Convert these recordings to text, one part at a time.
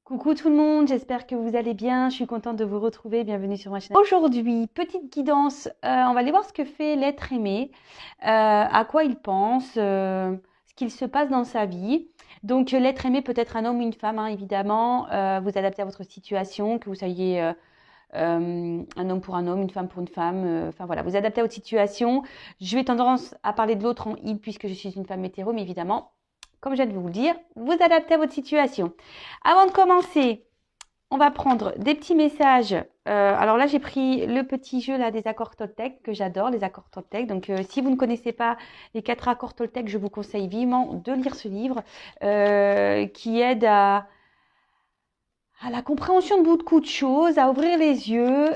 Coucou tout le monde, j'espère que vous allez bien. Je suis contente de vous retrouver. Bienvenue sur ma chaîne. Aujourd'hui, petite guidance. On va aller voir ce que fait l'être aimé, à quoi il pense, ce qu'il se passe dans sa vie. Donc, l'être aimé peut être un homme ou une femme, hein, évidemment. Vous adaptez à votre situation, que vous soyez un homme pour un homme, une femme pour une femme. Enfin voilà, vous adaptez à votre situation. Je vais tendance à parler de l'autre en il puisque je suis une femme hétéro, mais évidemment, comme je viens de vous le dire, vous adaptez à votre situation. Avant de commencer, on va prendre des petits messages. Alors là, j'ai pris le petit jeu là des accords Toltec que j'adore, les accords Toltec. Donc, si vous ne connaissez pas les 4 accords Toltec, je vous conseille vivement de lire ce livre qui aide à la compréhension de beaucoup de choses, à ouvrir les yeux.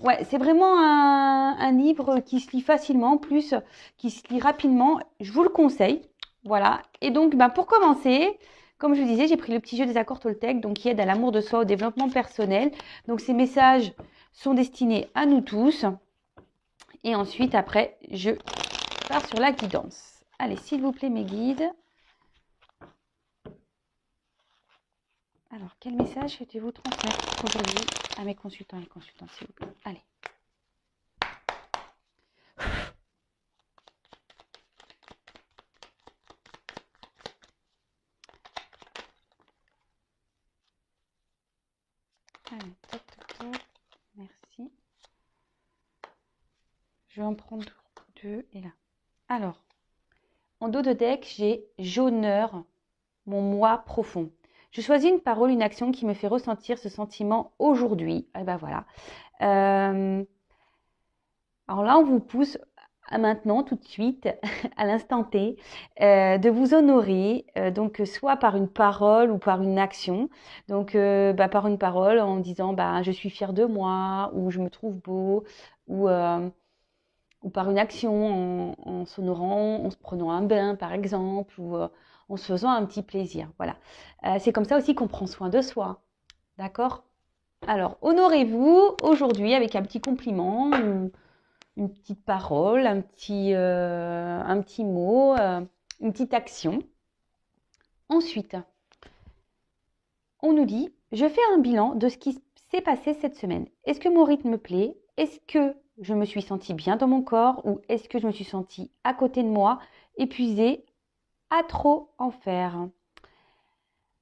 Ouais, c'est vraiment un livre qui se lit facilement, plus qui se lit rapidement. Je vous le conseille. Voilà. Et donc, pour commencer, comme je vous disais, j'ai pris le petit jeu des accords Toltec, donc qui aide à l'amour de soi, au développement personnel. Donc, ces messages sont destinés à nous tous. Et ensuite, après, je pars sur la guidance. Allez, s'il vous plaît, mes guides. Alors, quel message souhaitez-vous transmettre aujourd'hui à mes consultants et consultantes, s'il vous plaît? Allez. Allez, toc, toc, toc. Merci. Je vais en prendre 2 et là. Alors, en dos de deck, j'ai jauneur, mon moi profond. Je choisis une parole, une action qui me fait ressentir ce sentiment aujourd'hui. Et ben voilà. Alors là, on vous pousse à maintenant, tout de suite, à l'instant T, de vous honorer, donc soit par une parole ou par une action. Donc, par une parole en disant je suis fière de moi, ou je me trouve beau, ou par une action en s'honorant, en se prenant un bain par exemple, ou en se faisant un petit plaisir. Voilà. C'est comme ça aussi qu'on prend soin de soi. D'accord? Alors, honorez-vous aujourd'hui avec un petit compliment, une petite parole, un petit mot, une petite action. Ensuite, on nous dit, je fais un bilan de ce qui s'est passé cette semaine. Est-ce que mon rythme me plaît? Est-ce que je me suis sentie bien dans mon corps ou est-ce que je me suis sentie à côté de moi, épuisée, à trop en faire?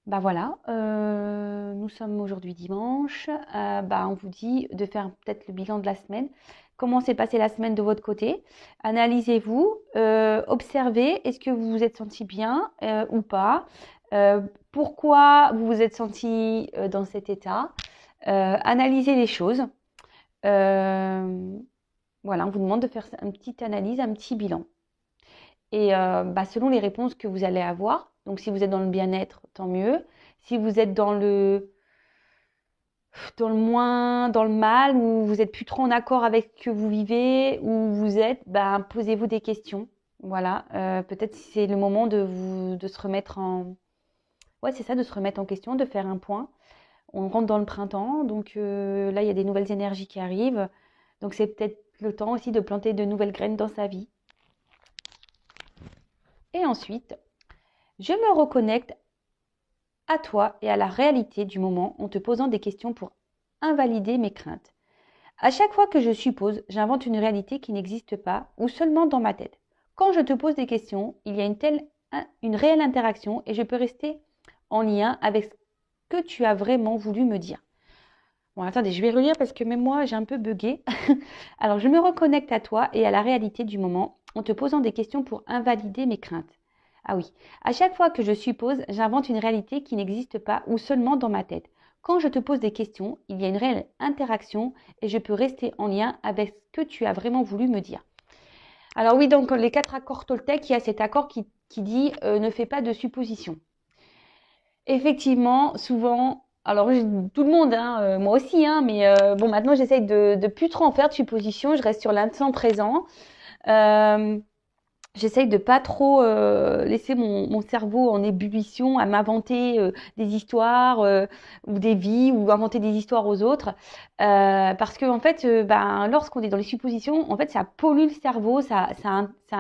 Voilà, nous sommes aujourd'hui dimanche. On vous dit de faire peut-être le bilan de la semaine. Comment s'est passée la semaine de votre côté? Analysez-vous, observez, est-ce que vous vous êtes senti bien ou pas? Pourquoi vous vous êtes senti dans cet état? Analysez les choses. Voilà, on vous demande de faire une petite analyse, un petit bilan. Et selon les réponses que vous allez avoir, donc si vous êtes dans le bien-être, tant mieux. Si vous êtes dans le moins, dans le mal, ou vous êtes plus trop en accord avec ce que vous vivez, ou vous êtes, posez-vous des questions. Voilà, peut-être si c'est le moment de se remettre en... Ouais, c'est ça, de se remettre en question, de faire un point. On rentre dans le printemps, donc là, il y a des nouvelles énergies qui arrivent. Donc c'est peut-être le temps aussi de planter de nouvelles graines dans sa vie. Et ensuite, je me reconnecte à toi et à la réalité du moment en te posant des questions pour invalider mes craintes. À chaque fois que je suppose, j'invente une réalité qui n'existe pas ou seulement dans ma tête. Quand je te pose des questions, il y a une réelle interaction et je peux rester en lien avec ce que tu as vraiment voulu me dire. Bon, attendez, je vais relire parce que même moi, j'ai un peu bugué. Alors, je me reconnecte à toi et à la réalité du moment en te posant des questions pour invalider mes craintes. Ah oui, à chaque fois que je suppose, j'invente une réalité qui n'existe pas ou seulement dans ma tête. Quand je te pose des questions, il y a une réelle interaction et je peux rester en lien avec ce que tu as vraiment voulu me dire. Alors oui, donc les 4 accords Toltec, il y a cet accord qui dit ne fais pas de suppositions. Effectivement, souvent, alors tout le monde, hein, moi aussi, hein, mais maintenant j'essaye de plus trop en faire de suppositions, je reste sur l'instant présent. J'essaye de pas trop laisser mon cerveau en ébullition à m'inventer des histoires ou des vies ou inventer des histoires aux autres. Parce que en fait, ben, lorsqu'on est dans les suppositions, en fait, ça pollue le cerveau, ça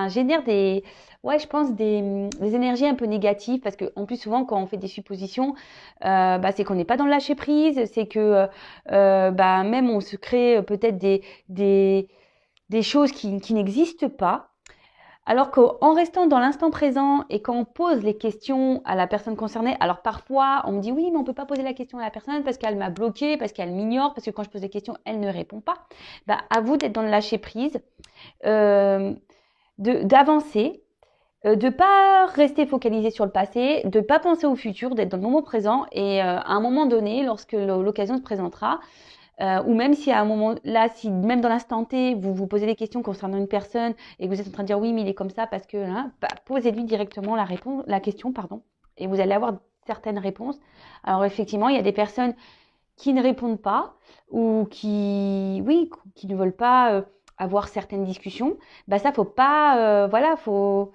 génère des, ouais, je pense des énergies un peu négatives. Parce que en plus souvent, quand on fait des suppositions, bah, c'est qu'on n'est pas dans le lâcher prise, c'est que bah, même on se crée peut-être des choses qui n'existent pas. Alors qu'en restant dans l'instant présent et quand on pose les questions à la personne concernée, alors parfois on me dit oui, mais on peut pas poser la question à la personne parce qu'elle m'a bloqué, parce qu'elle m'ignore, parce que quand je pose des questions, elle ne répond pas. Bah, à vous d'être dans le lâcher prise, euh, d'avancer, de pas rester focalisé sur le passé, de pas penser au futur, d'être dans le moment présent et à un moment donné, lorsque l'occasion se présentera, ou même si à un moment là, si même dans l'instant T, vous vous posez des questions concernant une personne et que vous êtes en train de dire oui, mais il est comme ça parce que hein, bah, posez-lui directement la question, pardon, et vous allez avoir certaines réponses. Alors effectivement, il y a des personnes qui ne répondent pas ou oui, qui ne veulent pas avoir certaines discussions. Bah ça, faut pas, voilà, faut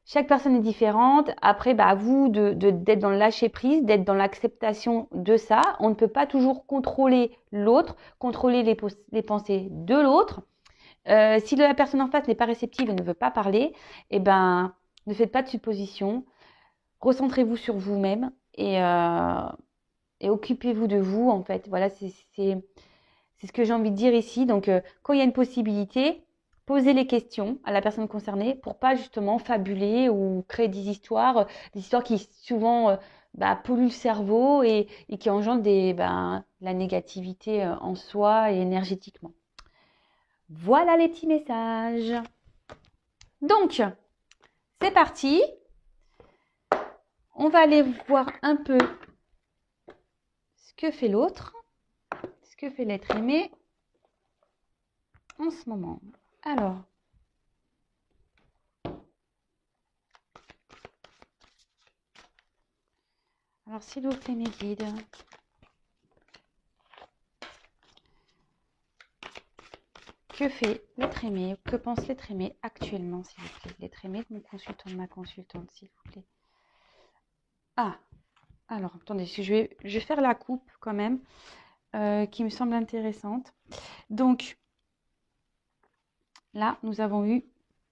chaque personne est différente. Après, bah, à vous d'être dans le lâcher prise, d'être dans l'acceptation de ça. On ne peut pas toujours contrôler l'autre, contrôler les pensées de l'autre. Si la personne en face n'est pas réceptive et ne veut pas parler, eh ben, ne faites pas de suppositions. Recentrez-vous sur vous-même et occupez-vous de vous, en fait. Voilà, c'est ce que j'ai envie de dire ici. Donc, quand il y a une possibilité, posez les questions à la personne concernée pour pas justement fabuler ou créer des histoires qui souvent bah, polluent le cerveau et qui engendrent la négativité en soi et énergétiquement. Voilà les petits messages. Donc, c'est parti. On va aller voir un peu ce que fait l'autre, ce que fait l'être aimé en ce moment. Alors s'il vous plaît mes guides, que fait l'être aimé? Que pense l'être aimé actuellement, s'il vous plaît? L'être aimé de mon consultant, de ma consultante, s'il vous plaît. Ah, alors attendez, je vais faire la coupe quand même, qui me semble intéressante. Donc là, nous avons eu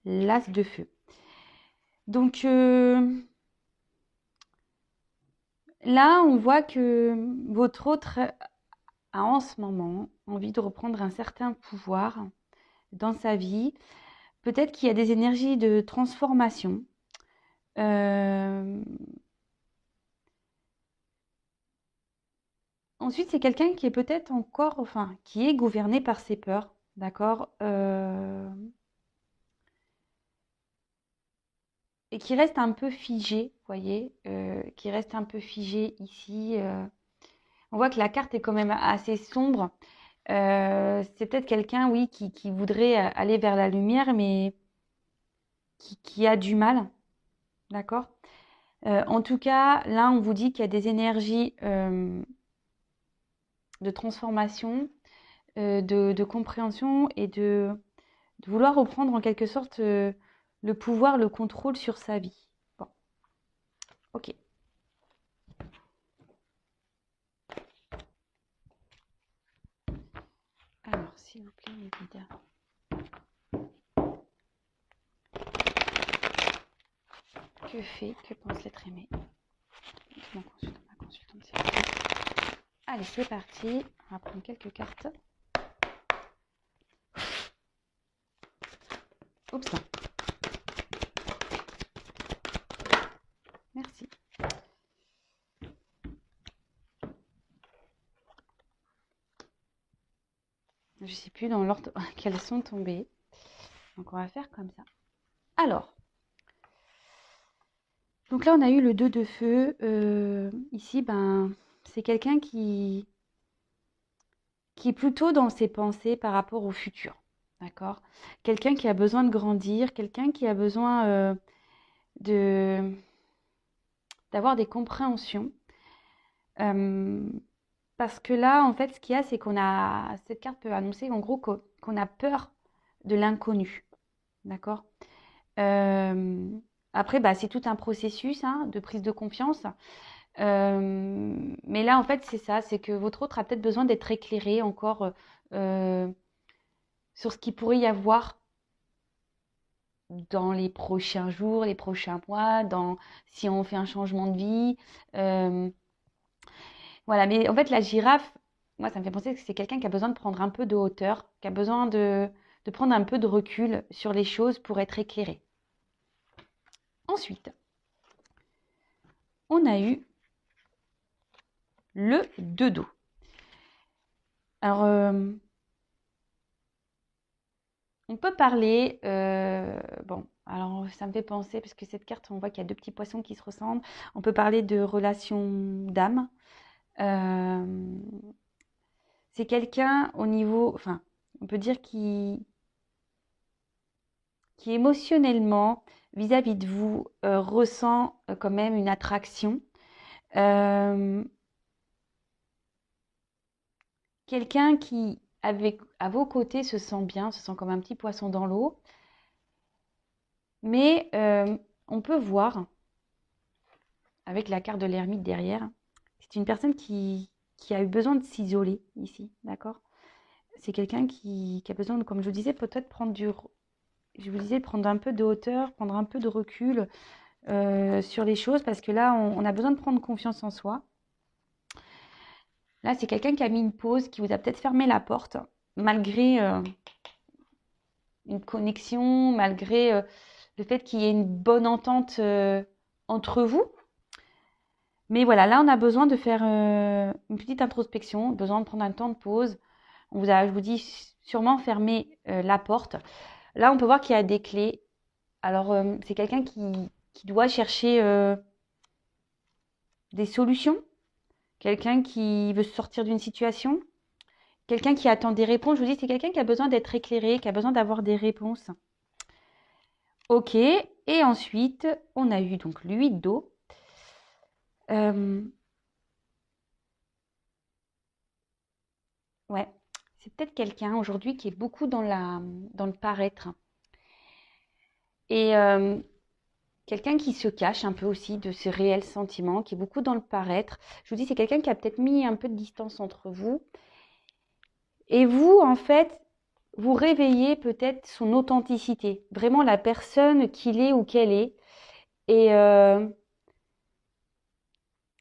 l'as de feu. Donc là, on voit que votre autre a en ce moment envie de reprendre un certain pouvoir dans sa vie. Peut-être qu'il y a des énergies de transformation. Ensuite, c'est quelqu'un qui est peut-être encore, enfin, qui est gouverné par ses peurs, d'accord, et qui reste un peu figé, vous voyez, qui reste un peu figé ici. On voit que la carte est quand même assez sombre. C'est peut-être quelqu'un, oui, qui voudrait aller vers la lumière, mais qui a du mal, d'accord? En tout cas, là, on vous dit qu'il y a des énergies de transformation, de compréhension et de vouloir reprendre en quelque sorte le pouvoir, le contrôle sur sa vie. Bon, ok. Alors, s'il vous plaît, mes guides. Que pense l'être aimé? Mon consultant, ma consultante, s'il vous plaît. Allez, c'est parti. On va prendre quelques cartes. Oups. Merci. Je ne sais plus dans l'ordre qu'elles sont tombées. Donc, on va faire comme ça. Alors, donc là, on a eu le 2 de feu. Ici, ben, c'est quelqu'un qui est plutôt dans ses pensées par rapport au futur. D'accord? Quelqu'un qui a besoin de grandir, quelqu'un qui a besoin de d'avoir des compréhensions. Parce que là, en fait, ce qu'il y a, c'est cette carte peut annoncer en gros qu'on a peur de l'inconnu. D'accord? Euh, Après, bah, c'est tout un processus hein, de prise de confiance. Mais là, en fait, c'est ça, c'est que votre autre a peut-être besoin d'être éclairé encore euh, sur ce qu'il pourrait y avoir dans les prochains jours, les prochains mois, si on fait un changement de vie. Euh, voilà, mais en fait, la girafe, moi, ça me fait penser que c'est quelqu'un qui a besoin de prendre un peu de hauteur, qui a besoin de prendre un peu de recul sur les choses pour être éclairé. Ensuite, on a eu le 2 dos. Alors, on peut parler, bon, alors ça me fait penser, parce que cette carte, on voit qu'il y a deux petits poissons qui se ressemblent. On peut parler de relation d'âme. Euh, c'est quelqu'un au niveau, enfin, on peut dire qui émotionnellement, vis-à-vis de vous, ressent quand même une attraction. Euh, Quelqu'un qui, avec, à vos côtés, se sent bien, se sent comme un petit poisson dans l'eau. Mais on peut voir, avec la carte de l'ermite derrière, c'est une personne qui a eu besoin de s'isoler ici, d'accord? C'est quelqu'un qui a besoin, comme je vous disais, peut-être je vous disais, prendre un peu de hauteur, prendre un peu de recul sur les choses, parce que là, on a besoin de prendre confiance en soi. Là, c'est quelqu'un qui a mis une pause, qui vous a peut-être fermé la porte, malgré une connexion, malgré le fait qu'il y ait une bonne entente entre vous. Mais voilà, là, on a besoin de faire une petite introspection, besoin de prendre un temps de pause. Je vous dis, sûrement fermer la porte. Là, on peut voir qu'il y a des clés. Alors, c'est quelqu'un qui doit chercher des solutions, quelqu'un qui veut sortir d'une situation, quelqu'un qui attend des réponses. Je vous dis, c'est quelqu'un qui a besoin d'être éclairé, qui a besoin d'avoir des réponses. Ok, et ensuite, on a eu donc l'huile d'eau. Ouais, c'est peut-être quelqu'un aujourd'hui qui est beaucoup dans le paraître. Et quelqu'un qui se cache un peu aussi de ses réels sentiments, qui est beaucoup dans le paraître. Je vous dis, c'est quelqu'un qui a peut-être mis un peu de distance entre vous. Et vous, en fait, vous réveillez peut-être son authenticité, vraiment la personne qu'il est ou qu'elle est. Et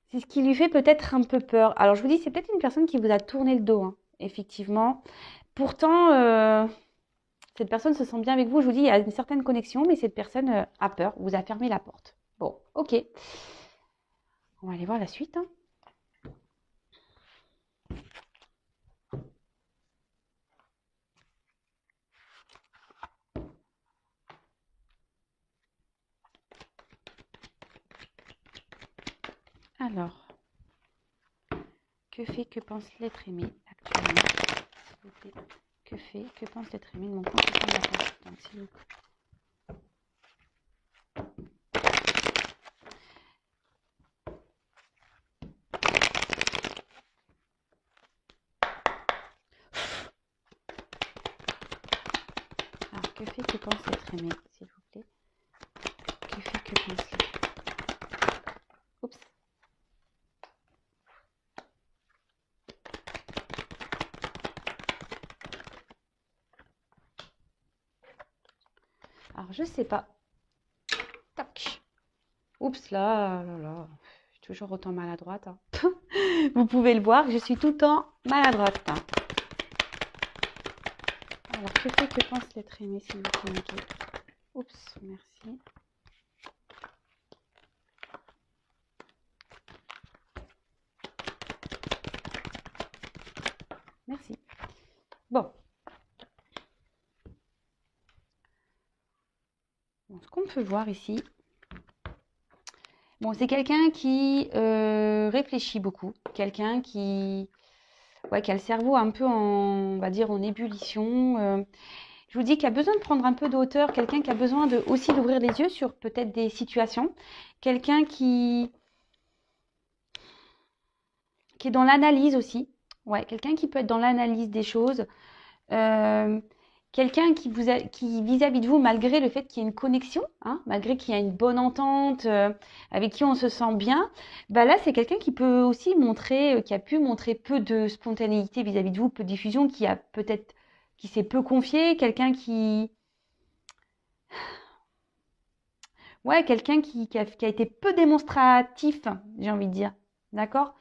c'est ce qui lui fait peut-être un peu peur. Alors je vous dis, c'est peut-être une personne qui vous a tourné le dos, hein, effectivement. Pourtant, cette personne se sent bien avec vous. Je vous dis, il y a une certaine connexion, mais cette personne a peur, vous a fermé la porte. Bon, ok. On va aller voir la suite, hein. Alors, que pense l'être aimé actuellement, s'il vous plaît? Que pense l'être aimé de mon consultant de la consultante, s'il vous plaît? Alors, que pense l'être aimé, s'il vous plaît? Que pense l'être? Oups. Alors, je sais pas. Tac. Oups, là. Je suis toujours autant maladroite, hein. Vous pouvez le voir, je suis tout le temps maladroite, hein. Alors, que pense l'être aimé, s'il vous plaît? Oups, merci. Merci. Bon. Ce qu'on peut voir ici, bon, c'est quelqu'un qui réfléchit beaucoup, quelqu'un ouais, qui a le cerveau un peu on va dire, en ébullition. Je vous dis qu'il a besoin de prendre un peu de hauteur, quelqu'un qui a besoin aussi d'ouvrir les yeux sur peut-être des situations, quelqu'un qui est dans l'analyse aussi. Ouais, quelqu'un qui peut être dans l'analyse des choses, euh, quelqu'un qui vis-à-vis de vous, malgré le fait qu'il y ait une connexion, hein, malgré qu'il y a une bonne entente, avec qui on se sent bien, bah là, c'est quelqu'un qui peut aussi montrer, qui a pu montrer peu de spontanéité vis-à-vis de vous, peu de diffusion, qui s'est peu confié, quelqu'un qui a été peu démonstratif, j'ai envie de dire. D'accord?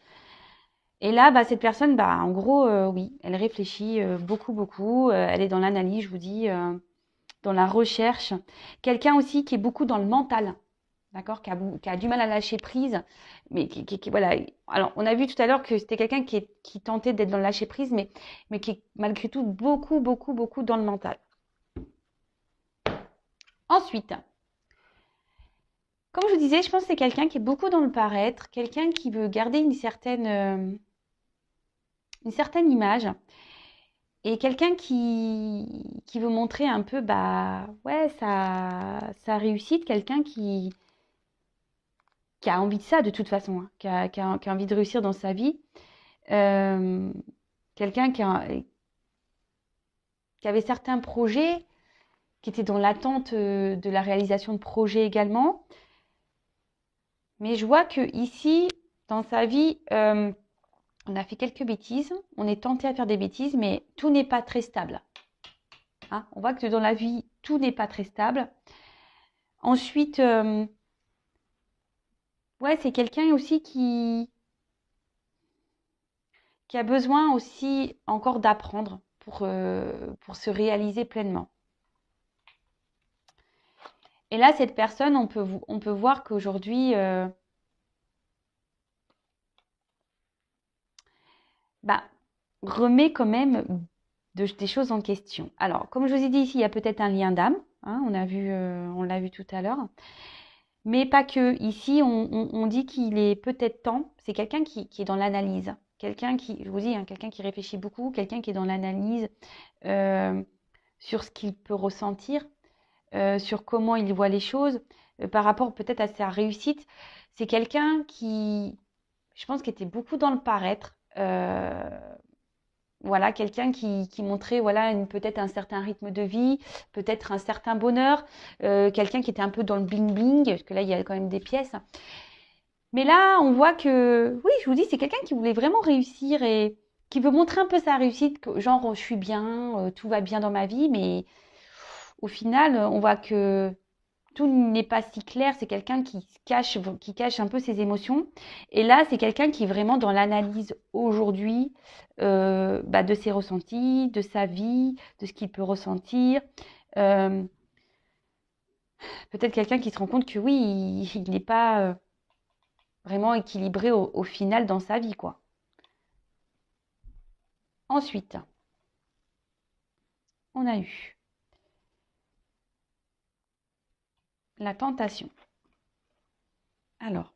Et là, bah, cette personne, bah, en gros, oui, elle réfléchit beaucoup, beaucoup. Elle est dans l'analyse, je vous dis, dans la recherche. Quelqu'un aussi qui est beaucoup dans le mental, d'accord? Qui a du mal à lâcher prise, mais voilà. Alors, on a vu tout à l'heure que c'était quelqu'un qui tentait d'être dans le lâcher prise, mais qui est malgré tout beaucoup, beaucoup, beaucoup dans le mental. Ensuite, comme je vous disais, je pense que c'est quelqu'un qui est beaucoup dans le paraître, quelqu'un qui veut garder une certaine image et quelqu'un qui veut montrer un peu bah ouais sa réussite, quelqu'un qui a envie de ça de toute façon, hein, qui a envie de réussir dans sa vie, euh, quelqu'un qui avait certains projets, qui était dans l'attente de la réalisation de projets également. Mais je vois que ici, dans sa vie, on a fait quelques bêtises, on est tenté à faire des bêtises, mais tout n'est pas très stable. Hein, on voit que dans la vie, tout n'est pas très stable. Ensuite, ouais, c'est quelqu'un aussi qui a besoin aussi encore d'apprendre pour se réaliser pleinement. Et là, cette personne, on peut voir qu'aujourd'hui, bah, remet quand même des choses en question. Alors, comme je vous ai dit ici, il y a peut-être un lien d'âme. Hein, on l'a vu tout à l'heure. Mais pas que. Ici, on dit qu'il est peut-être temps. C'est quelqu'un qui est dans l'analyse. Quelqu'un qui, je vous dis, hein, quelqu'un qui réfléchit beaucoup, quelqu'un qui est dans l'analyse euh, sur ce qu'il peut ressentir, sur comment il voit les choses, par rapport peut-être à sa réussite. C'est quelqu'un qui, je pense, qui était beaucoup dans le paraître. Voilà, quelqu'un qui montrait voilà, peut-être un certain rythme de vie, peut-être un certain bonheur, quelqu'un qui était un peu dans le bling-bling, parce que là, il y a quand même des pièces. Mais là, on voit que, oui, je vous dis, c'est quelqu'un qui voulait vraiment réussir et qui veut montrer un peu sa réussite, genre, je suis bien, tout va bien dans ma vie, mais au final, on voit que tout n'est pas si clair. C'est quelqu'un qui cache un peu ses émotions. Et là, c'est quelqu'un qui est vraiment dans l'analyse aujourd'hui bah, de ses ressentis, de sa vie, de ce qu'il peut ressentir. Euh, Peut-être quelqu'un qui se rend compte que oui, il n'est pas vraiment équilibré au final dans sa vie, quoi. Ensuite, on a eu la tentation. Alors,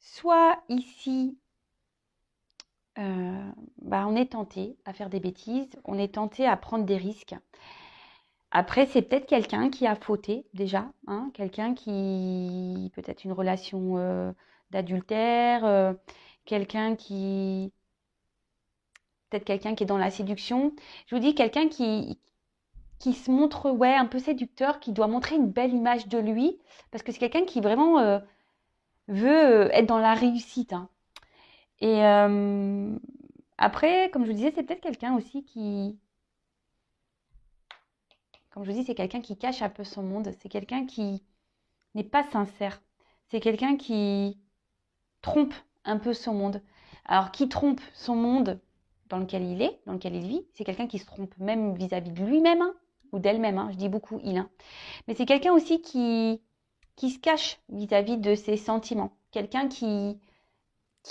soit ici, bah, on est tenté à faire des bêtises, on est tenté à prendre des risques. Après, c'est peut-être quelqu'un qui a fauté déjà, hein, quelqu'un qui, peut-être une relation d'adultère, quelqu'un peut-être quelqu'un qui est dans la séduction. Je vous dis quelqu'un qui se montre, ouais, un peu séducteur, qui doit montrer une belle image de lui, parce que c'est quelqu'un qui vraiment veut être dans la réussite. Hein. Et après, comme je vous disais, c'est peut-être quelqu'un aussi comme je vous dis, c'est quelqu'un qui cache un peu son monde. C'est quelqu'un qui n'est pas sincère. C'est quelqu'un qui trompe un peu son monde. Alors, qui trompe son monde dans lequel il est, dans lequel il vit, c'est quelqu'un qui se trompe même vis-à-vis de lui-même hein, ou d'elle-même. Hein, je dis beaucoup il. Hein. Mais c'est quelqu'un aussi qui se cache vis-à-vis de ses sentiments. Quelqu'un qui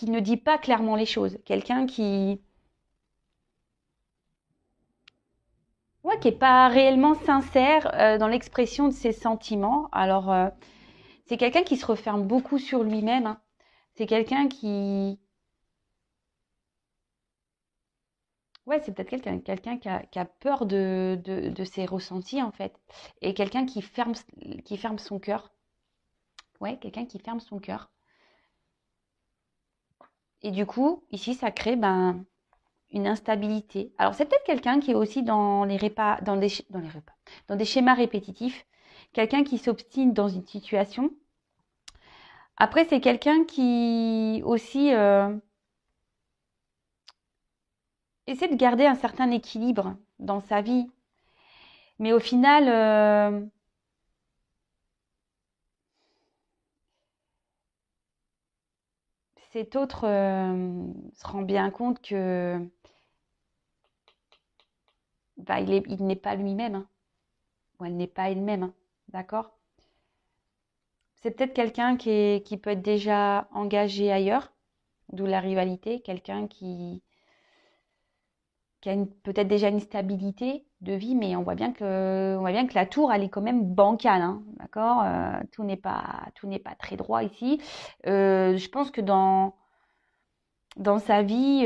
ne dit pas clairement les choses. Quelqu'un qui ouais, qui n'est pas réellement sincère dans l'expression de ses sentiments. Alors, c'est quelqu'un qui se referme beaucoup sur lui-même. Hein. C'est quelqu'un qui... Ouais, c'est peut-être quelqu'un qui a peur de ses ressentis, en fait. Et quelqu'un qui ferme son cœur. Ouais, quelqu'un qui ferme son cœur. Et du coup, ici, ça crée ben, une instabilité. Alors, c'est peut-être quelqu'un qui est aussi dans les dans des schémas répétitifs, quelqu'un qui s'obstine dans une situation. Après, c'est quelqu'un qui aussi essaie de garder un certain équilibre dans sa vie. Mais au final, cet autre se rend bien compte que bah, il n'est pas lui-même, hein, ou elle n'est pas elle-même, hein, d'accord? C'est peut-être quelqu'un qui peut être déjà engagé ailleurs, d'où la rivalité, quelqu'un qui a peut-être déjà une stabilité de vie, mais on voit bien que la tour, elle est quand même bancale, hein, d'accord? Tout n'est pas très droit ici. Je pense que dans sa vie,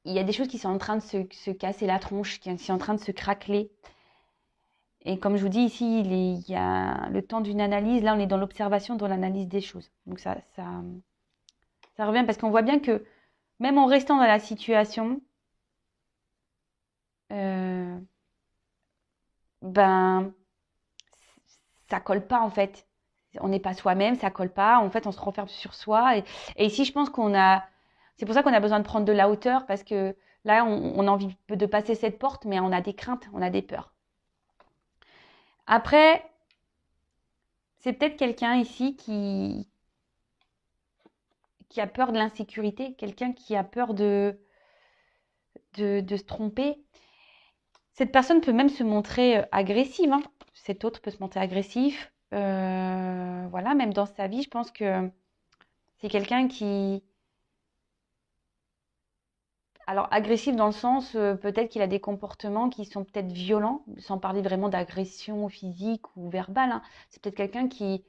il y a des choses qui sont en train de se casser la tronche, qui sont en train de se craqueler. Et comme je vous dis ici, il y a le temps d'une analyse. Là, on est dans l'observation, dans l'analyse des choses. Donc ça revient parce qu'on voit bien que même en restant dans la situation, euh, ben, ça colle pas en fait. On n'est pas soi-même, ça colle pas. En fait, on se renferme sur soi. Et ici, je pense c'est pour ça qu'on a besoin de prendre de la hauteur parce que là, on a envie de passer cette porte, mais on a des craintes, on a des peurs. Après, c'est peut-être quelqu'un ici qui a peur de l'insécurité, quelqu'un qui a peur de se tromper. Cette personne peut même se montrer agressive, hein. Cet autre peut se montrer agressif. Voilà, même dans sa vie, je pense que c'est quelqu'un qui... Alors, agressif dans le sens, peut-être qu'il a des comportements qui sont peut-être violents, sans parler vraiment d'agression physique ou verbale, hein. C'est peut-être quelqu'un qui...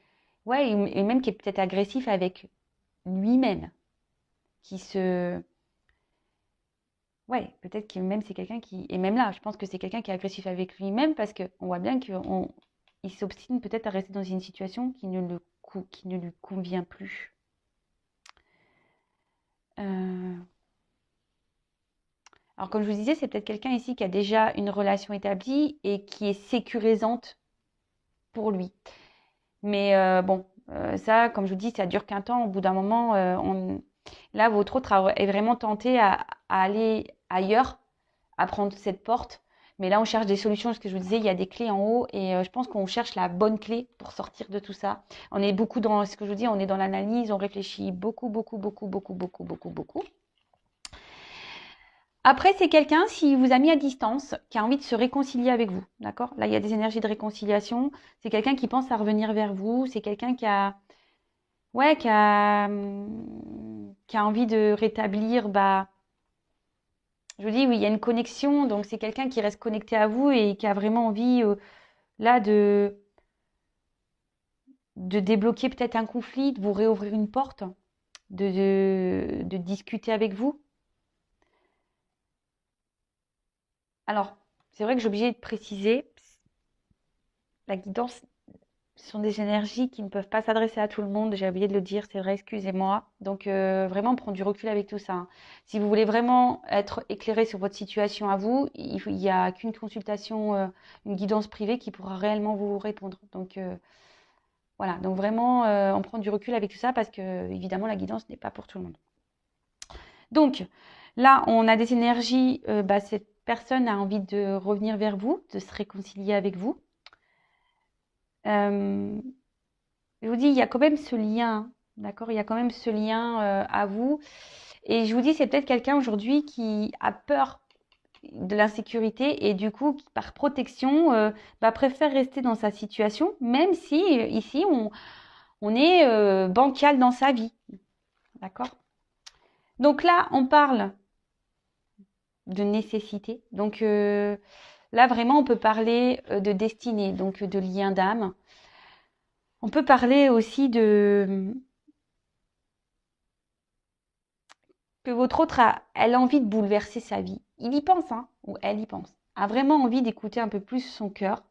Ouais, et même qui est peut-être agressif avec lui-même, qui se... Ouais, peut-être que même c'est quelqu'un qui... Et même là, je pense que c'est quelqu'un qui est agressif avec lui-même parce qu'on voit bien qu'il s'obstine peut-être à rester dans une situation qui ne lui convient plus. Euh, Alors, comme je vous disais, c'est peut-être quelqu'un ici qui a déjà une relation établie et qui est sécurisante pour lui. Mais bon, ça, comme je vous dis, ça dure qu'un temps. Au bout d'un moment, là, votre autre est vraiment tenté à aller ailleurs, à prendre cette porte. Mais là, on cherche des solutions. Ce que je vous disais, il y a des clés en haut et je pense qu'on cherche la bonne clé pour sortir de tout ça. On est beaucoup dans ce que je vous dis, on est dans l'analyse, on réfléchit beaucoup, beaucoup, beaucoup, beaucoup, beaucoup, beaucoup, beaucoup. Après, c'est quelqu'un, s'il vous a mis à distance, qui a envie de se réconcilier avec vous. D'accord? Là, il y a des énergies de réconciliation. C'est quelqu'un qui pense à revenir vers vous. C'est quelqu'un ouais, qui a envie de rétablir, bah, je vous dis, oui, il y a une connexion. Donc, c'est quelqu'un qui reste connecté à vous et qui a vraiment envie, là, de débloquer peut-être un conflit, de vous réouvrir une porte, de discuter avec vous. Alors, c'est vrai que j'ai obligé de préciser, la guidance, ce sont des énergies qui ne peuvent pas s'adresser à tout le monde. J'ai oublié de le dire, c'est vrai, excusez-moi. Donc, vraiment prendre du recul avec tout ça, hein. Si vous voulez vraiment être éclairé sur votre situation à vous, il n'y a qu'une consultation, une guidance privée qui pourra réellement vous répondre. Donc, voilà. Donc, vraiment, on prend du recul avec tout ça parce que, évidemment, la guidance n'est pas pour tout le monde. Donc, là, on a des énergies. Bah, cette personne a envie de revenir vers vous, de se réconcilier avec vous. Euh, Je vous dis, il y a quand même ce lien, d'accord? Il y a quand même ce lien à vous. Et je vous dis, c'est peut-être quelqu'un aujourd'hui qui a peur de l'insécurité et du coup, qui, par protection, bah, préfère rester dans sa situation, même si ici, on est bancal dans sa vie, d'accord? Donc là, on parle de nécessité. Donc là, vraiment, on peut parler de destinée, donc de lien d'âme. On peut parler aussi que votre autre elle a envie de bouleverser sa vie. Il y pense, hein, ou elle y pense. A vraiment envie d'écouter un peu plus son cœur.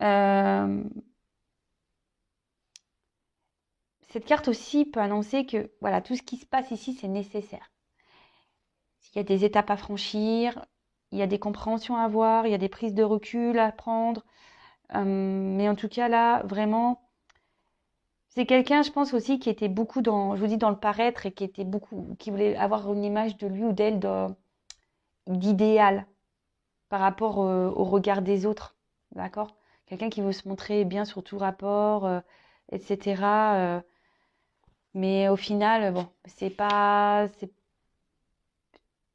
Euh, cette carte aussi peut annoncer que voilà, tout ce qui se passe ici, c'est nécessaire. Il y a des étapes à franchir, il y a des compréhensions à avoir, il y a des prises de recul à prendre. Mais en tout cas, là, vraiment, c'est quelqu'un, je pense aussi, qui était beaucoup dans, je vous dis, dans le paraître et qui était beaucoup, qui voulait avoir une image de lui ou d'elle d'idéal par rapport au regard des autres. D'accord? Quelqu'un qui veut se montrer bien sur tout rapport, etc. Mais au final, bon,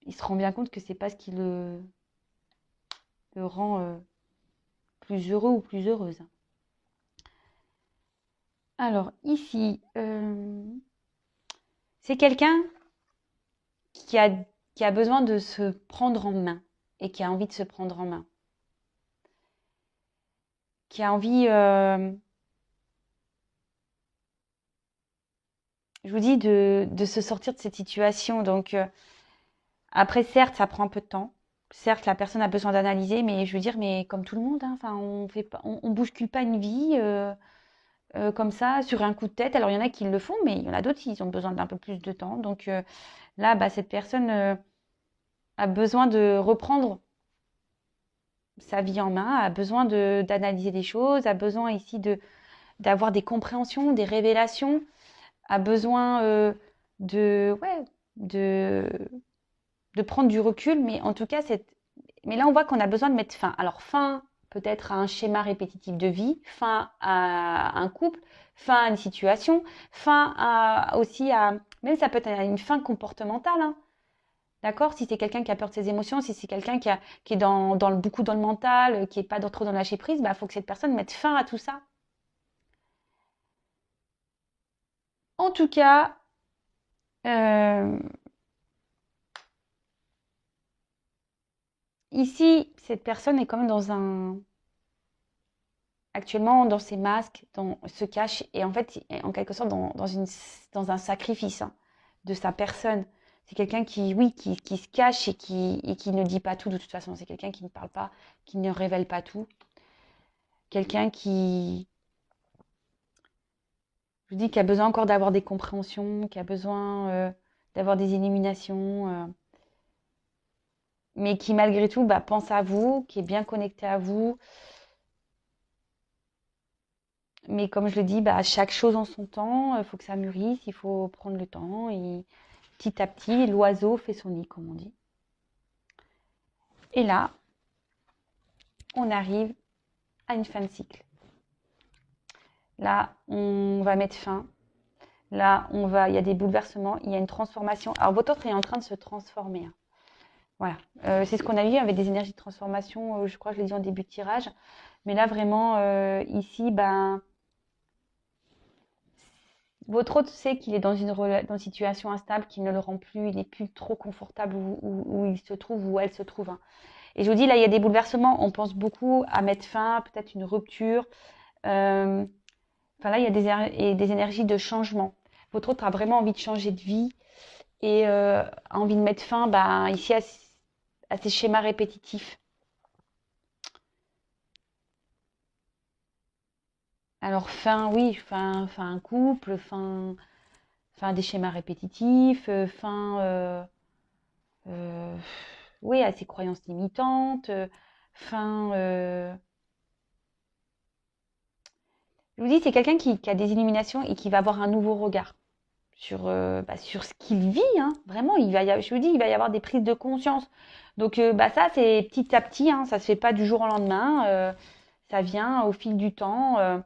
il se rend bien compte que c'est pas ce qui le rend plus heureux ou plus heureuse. Alors ici, c'est quelqu'un qui a, qui a besoin de se prendre en main et qui a envie de se prendre en main. Qui a envie, je vous dis, de se sortir de cette situation. Donc après, certes, ça prend un peu de temps. Certes, la personne a besoin d'analyser, mais je veux dire, mais comme tout le monde, hein, enfin, on fait pas, on bouscule pas une vie comme ça sur un coup de tête. Alors il y en a qui le font, mais il y en a d'autres qui ont besoin d'un peu plus de temps. Donc là, bah, cette personne a besoin de reprendre sa vie en main, a besoin d'analyser des choses, a besoin ici d'avoir des compréhensions, des révélations, a besoin ouais, de, de prendre du recul. Mais en tout cas, mais là, on voit qu'on a besoin de mettre fin. Alors, fin peut-être à un schéma répétitif de vie, fin à un couple, fin à une situation, aussi à... Même ça peut être une fin comportementale, hein. D'accord? Si c'est quelqu'un qui a peur de ses émotions, si c'est quelqu'un qui est beaucoup dans le mental, qui n'est pas trop dans le lâcher prise, bah, faut que cette personne mette fin à tout ça. En tout cas, ici, cette personne est quand même actuellement dans ses masques, se cache et en fait, en quelque sorte, dans un sacrifice hein, de sa personne. C'est quelqu'un qui se cache et qui ne dit pas tout de toute façon. C'est quelqu'un qui ne parle pas, qui ne révèle pas tout. Quelqu'un je vous dis, qui a besoin encore d'avoir des compréhensions, qui a besoin d'avoir des illuminations, mais qui malgré tout bah, pense à vous, qui est bien connecté à vous. Mais comme je le dis, bah, chaque chose en son temps, il faut que ça mûrisse, il faut prendre le temps. Et petit à petit, l'oiseau fait son nid, comme on dit. Et là, on arrive à une fin de cycle. Là, on va mettre fin. Là, il y a des bouleversements, il y a une transformation. Alors, votre autre est en train de se transformer. Hein. Voilà. C'est ce qu'on a vu avec des énergies de transformation. Je crois que je l'ai dit en début de tirage. Mais là, vraiment, ici, ben, votre autre sait qu'il est dans une situation instable qui ne le rend plus, il n'est plus trop confortable où il se trouve, où elle se trouve. Hein. Et je vous dis, là, il y a des bouleversements. On pense beaucoup à mettre fin, peut-être une rupture. Enfin, là, il y a des énergies de changement. Votre autre a vraiment envie de changer de vie et a envie de mettre fin bah, ici à ces schémas répétitifs. Alors, oui, fin un couple, fin des schémas répétitifs, euh, oui, à ses croyances limitantes, fin. Je vous dis, c'est quelqu'un qui a des illuminations et qui va avoir un nouveau regard sur ce qu'il vit. Hein. Vraiment, je vous dis, il va y avoir des prises de conscience. Donc, ça, c'est petit à petit. Hein, ça se fait pas du jour au lendemain. Ça vient au fil du temps.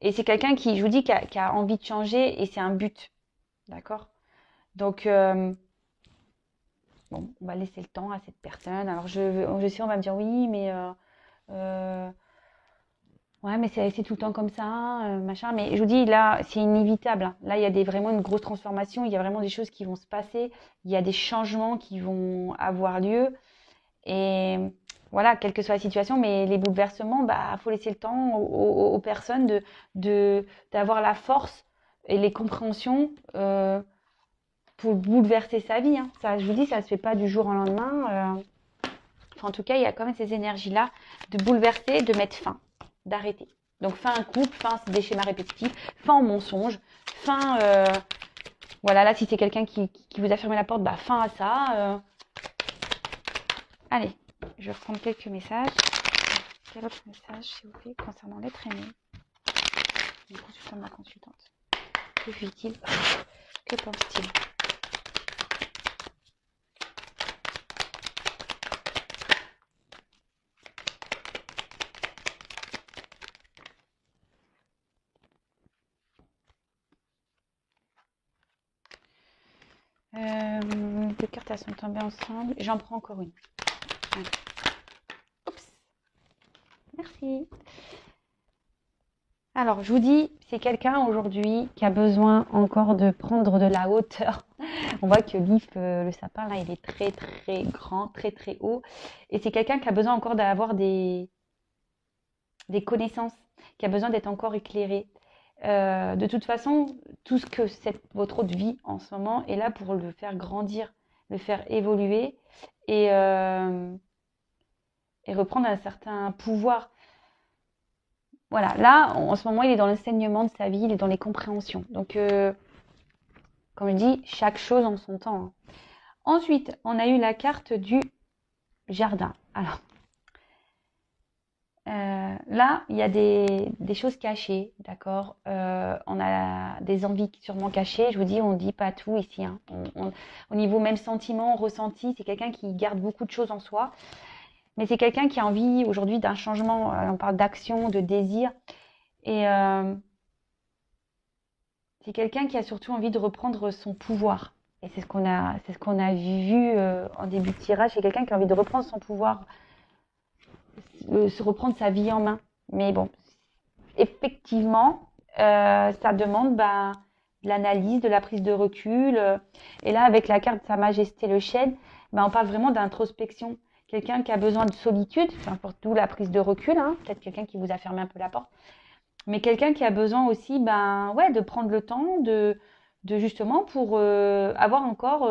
Et c'est quelqu'un qui, je vous dis, qui a envie de changer et c'est un but. D'accord? Donc, bon, on va laisser le temps à cette personne. Alors, je sais, on va me dire oui, mais ouais, mais c'est tout le temps comme ça, machin. Mais je vous dis, là, c'est inévitable. Hein. Là, il y a vraiment une grosse transformation. Il y a vraiment des choses qui vont se passer. Il y a des changements qui vont avoir lieu. Et voilà, quelle que soit la situation, mais les bouleversements, bah, faut laisser le temps aux personnes d'avoir la force et les compréhensions pour bouleverser sa vie. Hein. Ça, je vous dis, ça se fait pas du jour au lendemain. Enfin, en tout cas, il y a quand même ces énergies-là de bouleverser, de mettre fin, d'arrêter. Donc fin un couple, fin des schémas répétitifs, fin au mensonge, fin voilà, là si c'est quelqu'un qui vous a fermé la porte, bah fin à ça. Allez, je vais reprendre quelques messages. Quel autre message s'il vous plaît concernant l'être aimé? Le consultant de ma consultante. Que vit-il? Que pense-t-il? Deux cartes elles sont tombées ensemble. J'en prends encore une. Allez. Oups. Merci. Alors, je vous dis, c'est quelqu'un aujourd'hui qui a besoin encore de prendre de la hauteur. On voit que l'if, le sapin, là, il est très, très grand, très, très haut. Et c'est quelqu'un qui a besoin encore d'avoir des connaissances, qui a besoin d'être encore éclairé. De toute façon, tout ce que votre autre vie en ce moment est là pour le faire grandir, le faire évoluer et reprendre un certain pouvoir. Voilà, là, en ce moment, il est dans l'enseignement de sa vie, il est dans les compréhensions. Donc, comme je dis, chaque chose en son temps. Hein. Ensuite, on a eu la carte du jardin. Alors, là, il y a des choses cachées, d'accord. On a des envies sûrement cachées. Je vous dis, on ne dit pas tout ici. Hein. Au niveau même sentiment, ressenti, c'est quelqu'un qui garde beaucoup de choses en soi. Mais c'est quelqu'un qui a envie aujourd'hui d'un changement. On parle d'action, de désir. Et c'est quelqu'un qui a surtout envie de reprendre son pouvoir. Et c'est ce qu'on a vu en début de tirage. C'est quelqu'un qui a envie de reprendre son pouvoir, se reprendre sa vie en main. Mais bon, effectivement, ça demande de l'analyse, de la prise de recul. Et là, avec la carte Sa Majesté le chêne, on parle vraiment d'introspection. Quelqu'un qui a besoin de solitude, peu importe d'où la prise de recul, hein, peut-être quelqu'un qui vous a fermé un peu la porte, mais quelqu'un qui a besoin aussi de prendre le temps de justement pour avoir encore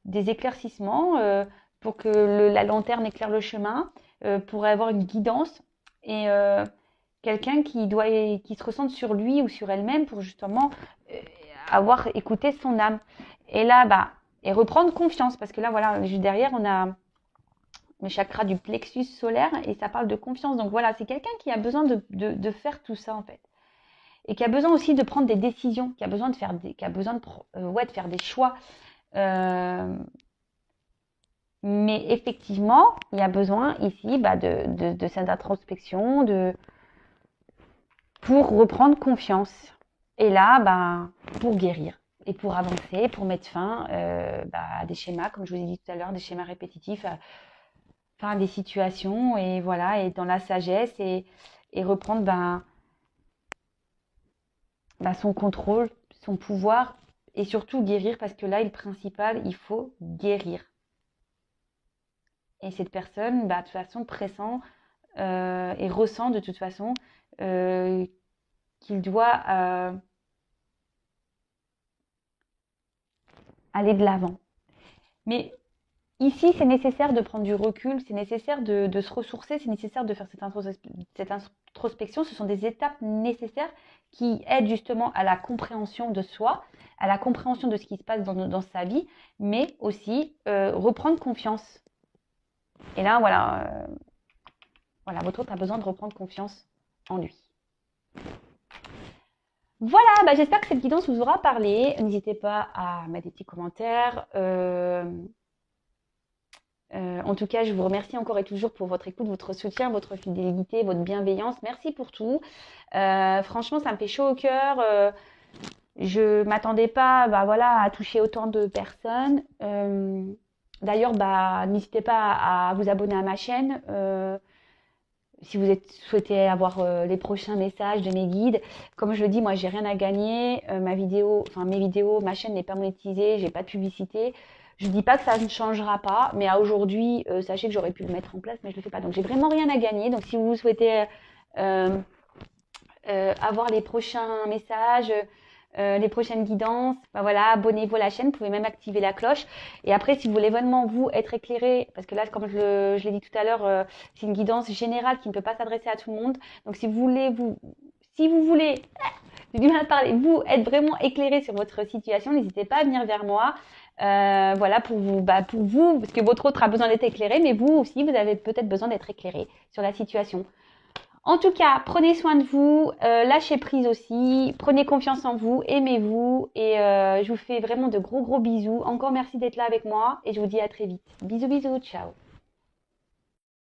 des éclaircissements, pour que la lanterne éclaire le chemin, pour avoir une guidance et quelqu'un qui se ressente sur lui ou sur elle-même pour justement avoir écouté son âme. Et là, et reprendre confiance, parce que là, voilà, juste derrière, on a le chakra du plexus solaire et ça parle de confiance. Donc voilà, c'est quelqu'un qui a besoin de faire tout ça en fait. Et qui a besoin aussi de prendre des décisions, qui a besoin de faire de faire des choix. Mais effectivement, il y a besoin ici de cette introspection, pour reprendre confiance. Et là, pour guérir et pour avancer, pour mettre fin à des schémas, comme je vous ai dit tout à l'heure, des schémas répétitifs, à des situations, et voilà, et dans la sagesse, et reprendre son contrôle, son pouvoir, et surtout guérir, parce que là, le principal, il faut guérir. Et cette personne, de toute façon, pressent et ressent de toute façon qu'il doit aller de l'avant. Mais ici, c'est nécessaire de prendre du recul, c'est nécessaire de se ressourcer, c'est nécessaire de faire cette introspection. Ce sont des étapes nécessaires qui aident justement à la compréhension de soi, à la compréhension de ce qui se passe dans sa vie, mais aussi reprendre confiance. Et là, voilà, votre autre a besoin de reprendre confiance en lui. Voilà, j'espère que cette guidance vous aura parlé. N'hésitez pas à mettre des petits commentaires. En tout cas, je vous remercie encore et toujours pour votre écoute, votre soutien, votre fidélité, votre bienveillance. Merci pour tout. Franchement, ça me fait chaud au cœur. Je m'attendais pas à toucher autant de personnes. D'ailleurs, n'hésitez pas à vous abonner à ma chaîne. Si vous souhaitez avoir les prochains messages de mes guides. Comme je le dis, moi, j'ai rien à gagner. Mes vidéos, ma chaîne n'est pas monétisée, j'ai pas de publicité. Je dis pas que ça ne changera pas, mais à aujourd'hui, sachez que j'aurais pu le mettre en place, mais je le fais pas. Donc, j'ai vraiment rien à gagner. Donc, si vous souhaitez avoir les prochains messages, les prochaines guidances, abonnez-vous à la chaîne, vous pouvez même activer la cloche. Et après, si vous voulez vraiment être éclairé, parce que là, comme je l'ai dit tout à l'heure, c'est une guidance générale qui ne peut pas s'adresser à tout le monde. Donc, si vous voulez Si vous voulez, j'ai du mal à parler, vous être vraiment éclairé sur votre situation, n'hésitez pas à venir vers moi. Voilà, pour vous, parce que votre autre a besoin d'être éclairé, mais vous aussi, vous avez peut-être besoin d'être éclairé sur la situation. En tout cas, prenez soin de vous, lâchez prise aussi, prenez confiance en vous, aimez-vous et je vous fais vraiment de gros bisous. Encore merci d'être là avec moi et je vous dis à très vite. Bisous, ciao.